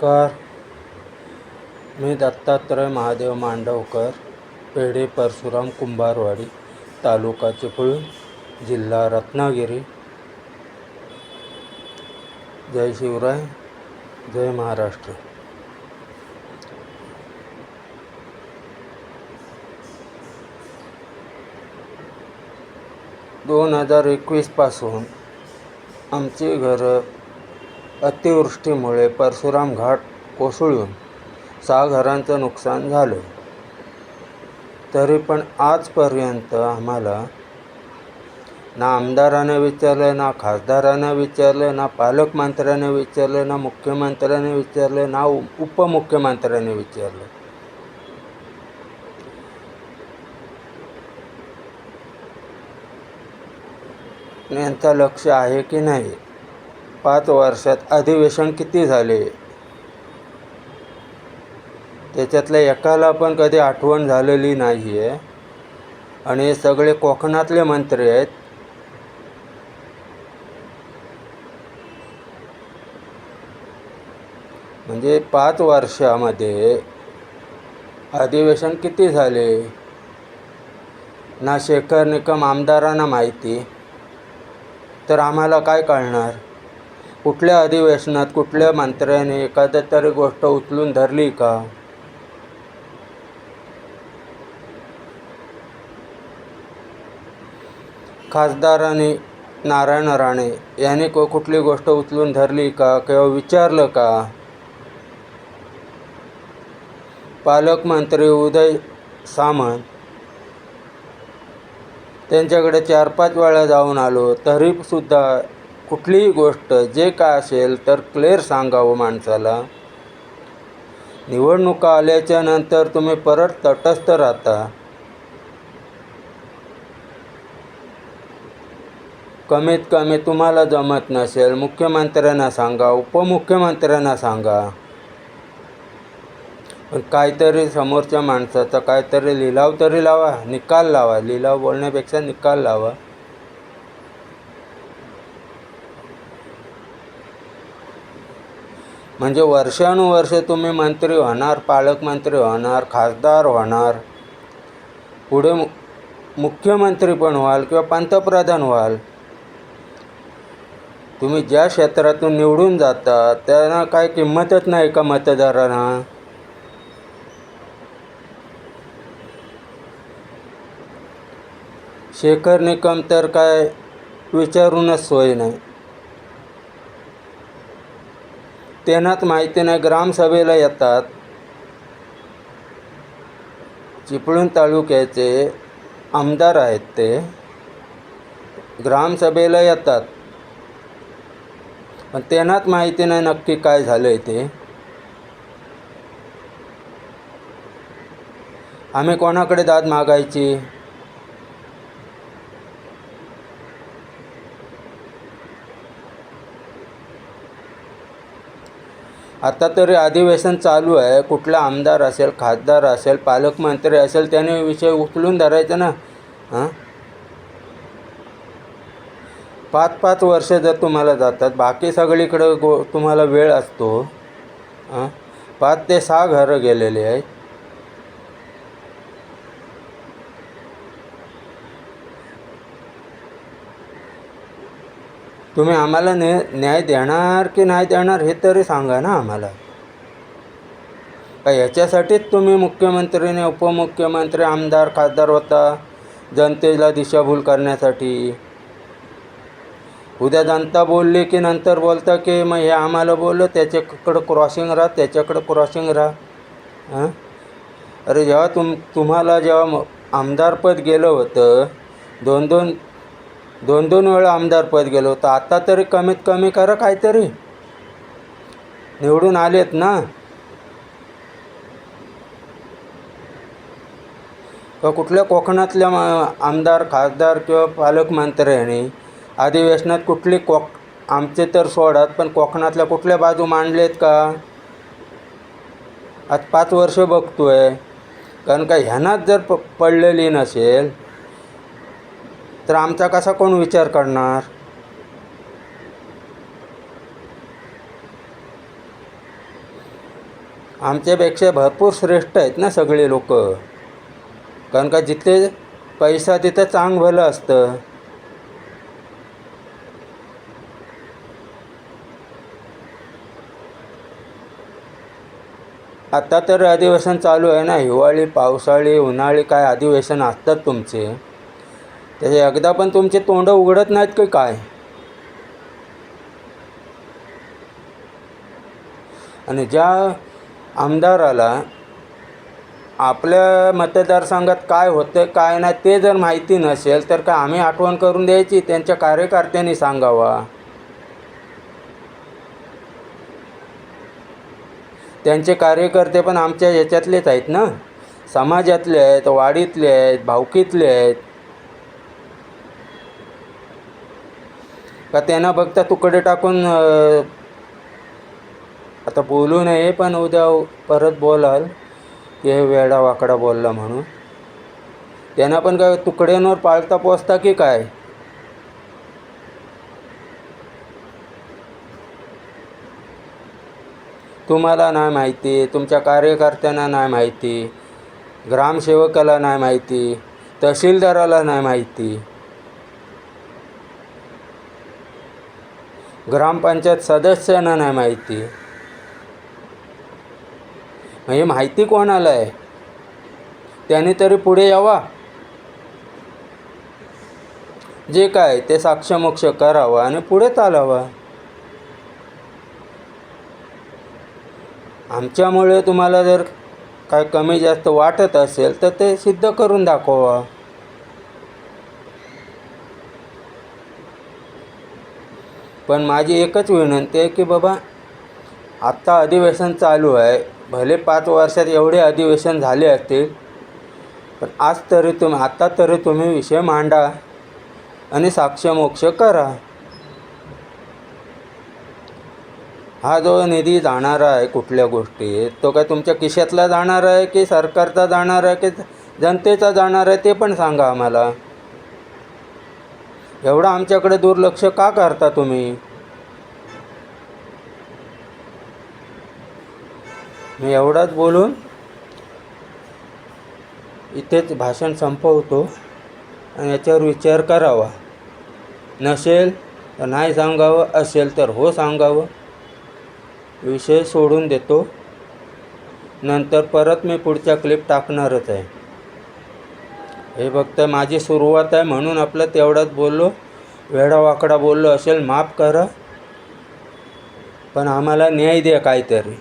नमस्कार. मी दत्तात्रय महादेव मांडवकर, पेढे परशुराम कुंभारवाडी, तालुका चिपळूण, जिल्हा रत्नागिरी. जय शिवराय, जय महाराष्ट्र. दोन 2021 पासून आमची घरं अतिवृष्टीमुळे परशुराम घाट कोसळून 6 घरांचं नुकसान झालं. तरी पण आजपर्यंत आम्हाला ना आमदाराने विचारलं, ना खासदारानं विचारलं, ना पालकमंत्र्याने विचारलं, ना मुख्यमंत्र्याने विचारलं, ना उपमुख्यमंत्र्याने विचारलं. यांचं लक्ष आहे की नाही? 5 वर्षात अधिवेशन किती झाले? त्याच्यातल्या एकाला पण कधी आठवण झालेली नाही आहे. आणि हे सगळे कोकणातले मंत्री आहेत. म्हणजे 5 वर्षामध्ये अधिवेशन किती झाले? ना शेखर निकम आमदारांना माहिती, तर आम्हाला काय कळणार? कुठल्या अधिवेशनात कुठल्या मंत्र्याने एखाद्या तरी गोष्ट उचलून धरली का? खासदारांनी नारायण राणे यांनी कुठली गोष्ट उचलून धरली का किंवा विचारलं का? पालकमंत्री उदय सामंत, त्यांच्याकडे 4-5 वेळा जाऊन आलो, तरीसुद्धा कुठलीही गोष्ट जे काय असेल तर क्लिअर सांगावं माणसाला. निवडणुका आल्याच्या नंतर तुम्ही परत तटस्थ राहता. कमीत कमी तुम्हाला जमत नसेल मुख्यमंत्र्यांना सांगा, उपमुख्यमंत्र्यांना सांगा. पण काहीतरी समोरच्या माणसाचा काहीतरी लिलाव तरी लावा, निकाल लावा. लिलाव बोलण्यापेक्षा निकाल लावा. म्हणजे वर्षानुवर्षे तुम्ही मंत्री होणार, पालकमंत्री होणार, खासदार होणार, पुढे मुख्यमंत्री पण व्हाल किंवा पंतप्रधान व्हाल. तुम्ही ज्या क्षेत्रातून निवडून जाता त्यांना काय किंमतच नाही का मतदारांना? शेखर निकम तर काय विचारूनच सोय नाही. त्यांनाच माहिती नाही, ग्रामसभेला येतात. चिपळूण तालुक्याचे आमदार आहेत, ते ग्रामसभेला येतात, पण त्यांनाच माहिती नाही नक्की काय झालंय ते. आम्ही कोणाकडे दाद मागायची? आता तरी अधिवेशन चालू आहे. कुठला आमदार असेल, खासदार असेल, पालकमंत्री असेल, त्याने विषय उचलून धरायचा ना. 5-5 वर्ष जर तुम्हाला जातात, बाकी सगळीकडे तुम्हाला वेळ असतो. 5 ते 6 घरं गेलेले आहेत. तुम्ही आम्हाला न्याय देणार की नाही देणार हे तरी सांगा ना आम्हाला. का याच्यासाठीच तुम्ही मुख्यमंत्रीने, उपमुख्यमंत्री, आमदार, खासदार होता? जनतेला दिशाभूल करण्यासाठी. उद्या जनता बोलली की नंतर बोलता की मग हे आम्हाला बोललं, त्याच्याकडं क्रॉसिंग राहा, त्याच्याकडं क्रॉसिंग राहा. अरे जेव्हा तुम्हाला जेव्हा आमदारपद गेलं होतं, 2-2 वेळा आमदारपद गेलं होतं, आता तरी कमीत कमी करा काहीतरी. निवडून आलेत ना. कुठल्या कोकणातल्या आमदार, खासदार किंवा पालकमंत्र्यांनी अधिवेशनात कुठली आमचे तर सोडात, पण कोकणातल्या कुठल्या बाजू मांडलेत का? आज 5 वर्ष बघतोय. कारण का ह्यांनाच जर पडलेली नसेल तर आमचा कसा कोण विचार करणार? आमच्यापेक्षा भरपूर श्रेष्ठ आहेत ना सगळे लोक. कारण का जिथे पैसा तिथं चांग भलं असतं. आता तर अधिवेशन चालू आहे ना, हिवाळी पावसाळी उन्हाळी काय अधिवेशन असतात तुमचे. त्याचे एकदा पण तुमचे तोंड उघडत नाहीत की काय. आणि ज्या आमदाराला आपल्या मतदारसंघात काय होतं काय नाही ते जर माहिती नसेल तर काय आम्ही आठवण करून द्यायची, त्यांच्या कार्यकर्त्यांनी सांगावा. त्यांचे कार्यकर्ते पण आमच्या ह्याच्यातलेच आहेत ना, समाजातले आहेत, वाडीतले आहेत, भावकीतले आहेत. का त्यांना फक्त तुकडे टाकून आता बोलू नये पण उद्या परत बोलाल की हे वेडा वाकडा बोलला म्हणून. त्यांना पण काय तुकड्यांवर पाळता पोचता की काय. तुम्हाला नाही माहिती, तुमच्या कार्यकर्त्यांना नाही माहिती, ग्रामसेवकाला नाही माहिती, तहसीलदाराला नाही माहिती, ग्रामपंचायत सदस्यांना नाही माहिती. हे माहिती कोणाला आहे. त्याने तरी पुढे यावा, जे काय ते साक्षमोक्ष करावा आणि पुढे चालावा. आमच्यामुळे तुम्हाला जर काय कमी जास्त वाटत असेल तर ते सिद्ध करून दाखवा. पण माझी एकच विनंती आहे की बाबा आत्ता अधिवेशन चालू आहे, भले 5 वर्षात एवढे अधिवेशन झाले असतील, पण आता तरी तुम्ही विषय मांडा आणि साक्षमोक्ष करा. हा जो निधी जाणार आहे कुठल्या गोष्टीत, तो काय तुमच्या खिशातला जाणार आहे की सरकारचा जाणार आहे की जनतेचा जाणार आहे ते पण सांगा आम्हाला. एवढं आमच्याकडे दुर्लक्ष का करता तुम्ही. मी एवढाच बोलून इथेच भाषण संपवतो आणि याच्यावर विचार करावा. नसेल तर नाही सांगावं, असेल तर हो सांगावं. विषय सोडून देतो. नंतर परत मी पुढच्या क्लिप टाकणारच आहे. हे फक्त माझी सुरुवात आहे म्हणून आपलं तेवढंच बोललो. वेडावाकडा बोललो असेल माफ करा, पण आम्हाला न्याय द्या काहीतरी.